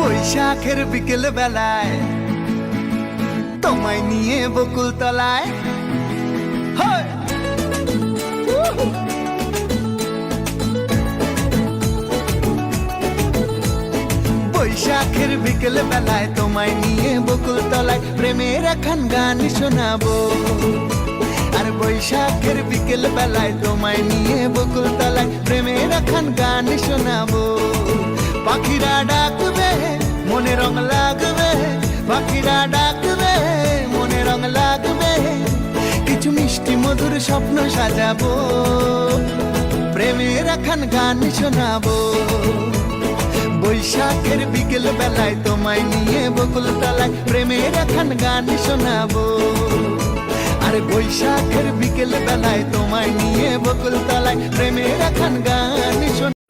বৈশাখের বিকেল বেলায় তোমায় নিয়ে বকুল তলায় বৈশাখের বিকেল বেলায় তোমায় নিয়ে বকুল তলায় প্রেমের এখন গান শোনাবো। আর বৈশাখের বিকেল বেলায় তোমায় নিয়ে বকুল তলায় প্রেমের এখন গান শোনাবো। পাখিরা ডাকবে মনে রং লাগবে, পাখিরা ডাকবে মনে রং লাগবে, কিছু মিষ্টি মধুর স্বপ্ন সাজাবো, প্রেমের এখন গান শোনাবো। বৈশাখের বিকেল বেলায় তোমায় নিয়ে বকুল তলায় প্রেমের এখন গান শোনাবো। আর বৈশাখের বিকেল বেলায় তোমায় নিয়ে বকুল তলায় প্রেমের এখন গান শোনাবো।